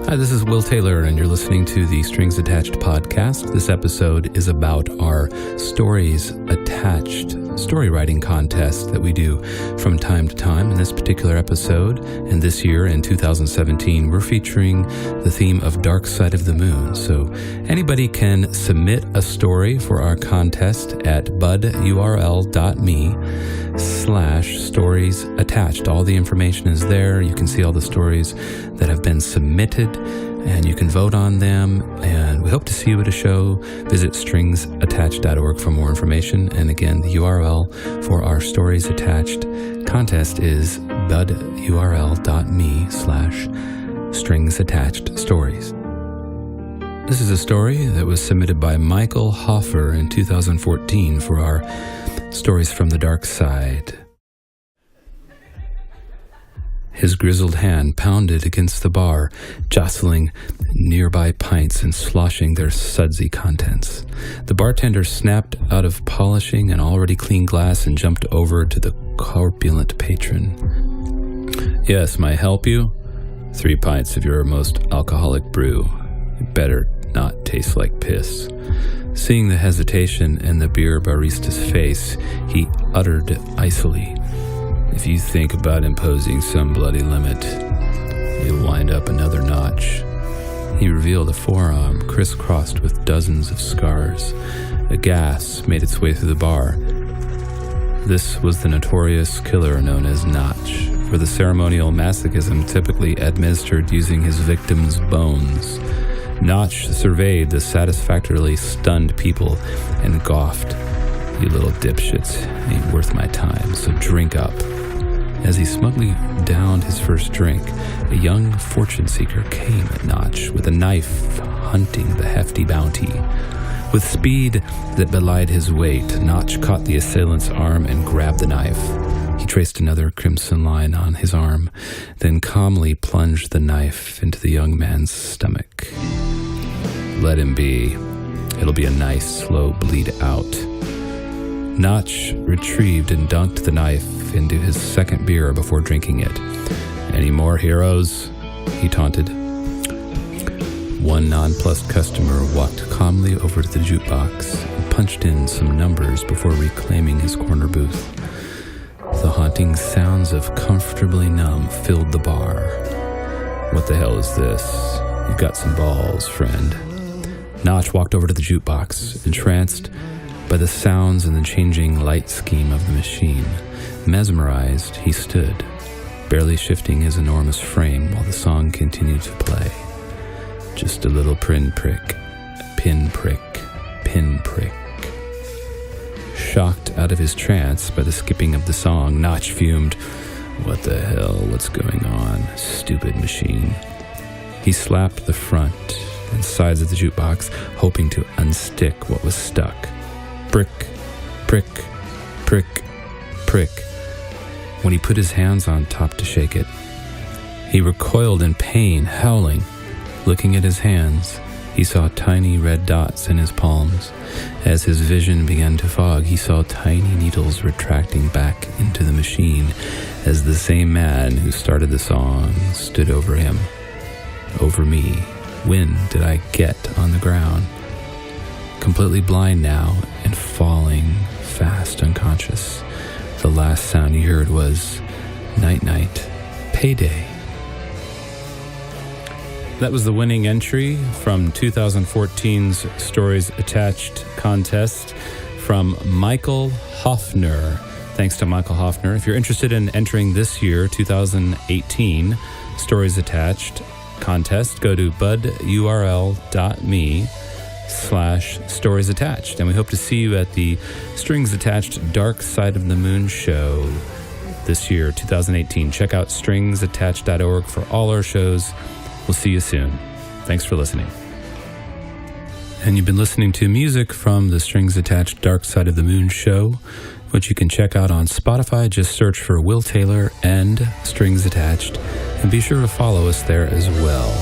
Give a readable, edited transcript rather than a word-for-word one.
Hi, this is Will Taylor, and you're listening to the Strings Attached podcast. This episode is about our Stories Attached story writing contest that we do from time to time. In this particular episode, and this year in 2017, we're featuring the theme of Dark Side of the Moon. So anybody can submit a story for our contest at budurl.me/stories attached. All the information is there. You can see all the stories that have been submitted, and you can vote on them, and we hope to see you at a show. Visit stringsattached.org for more information. And again, the URL for our Stories Attached contest is budurl.me/stringsattached-stories. This is a story that was submitted by Michael Hoffer in 2014 for our Stories from the Dark Side. His grizzled hand pounded against the bar, jostling nearby pints and sloshing their sudsy contents. The bartender snapped out of polishing an already clean glass and jumped over to the corpulent patron. "Yes, may I help you?" "3 pints of your most alcoholic brew. It better not taste like piss." Seeing the hesitation in the beer barista's face, he uttered icily, "If you think about imposing some bloody limit, you'll wind up another notch." He revealed a forearm crisscrossed with dozens of scars. A gas made its way through the bar. This was the notorious killer known as Notch, for the ceremonial masochism typically administered using his victims' bones. Notch surveyed the satisfactorily stunned people and scoffed. "You little dipshits, ain't worth my time, so drink up." As he smugly downed his first drink, a young fortune seeker came at Notch with a knife, hunting the hefty bounty. With speed that belied his weight, Notch caught the assailant's arm and grabbed the knife. He traced another crimson line on his arm, then calmly plunged the knife into the young man's stomach. "Let him be. It'll be a nice, slow bleed out." Notch retrieved and dunked the knife into his second beer before drinking it. "Any more heroes?" he taunted. One nonplussed customer walked calmly over to the jukebox and punched in some numbers before reclaiming his corner booth. The haunting sounds of Comfortably Numb filled the bar. "What the hell is this? You've got some balls, friend." Notch walked over to the jukebox, entranced by the sounds and the changing light scheme of the machine. Mesmerized, he stood, barely shifting his enormous frame while the song continued to play. Just a little pinprick, pinprick, pinprick. Shocked out of his trance by the skipping of the song, Notch fumed. "What the hell? What's going on? Stupid machine." He slapped the front and sides of the jukebox, hoping to unstick what was stuck. Prick, prick, prick, prick. When he put his hands on top to shake it, he recoiled in pain, howling. Looking at his hands, he saw tiny red dots in his palms. As his vision began to fog, he saw tiny needles retracting back into the machine as the same man who started the song stood over him. Over me. When did I get on the ground? Completely blind now and falling fast unconscious. The last sound he heard was night-night, payday. That was the winning entry from 2014's Stories Attached contest from Michael Hofner. Thanks to Michael Hofner. If you're interested in entering this year, 2018 Stories Attached contest, go to budurl.me/stories attached. And we hope to see you at the Strings Attached Dark Side of the Moon show this year, 2018. Check out stringsattached.org for all our shows. We'll see you soon. Thanks for listening. And you've been listening to music from the Strings Attached Dark Side of the Moon show, which you can check out on Spotify. Just search for Will Taylor and Strings Attached, and be sure to follow us there as well.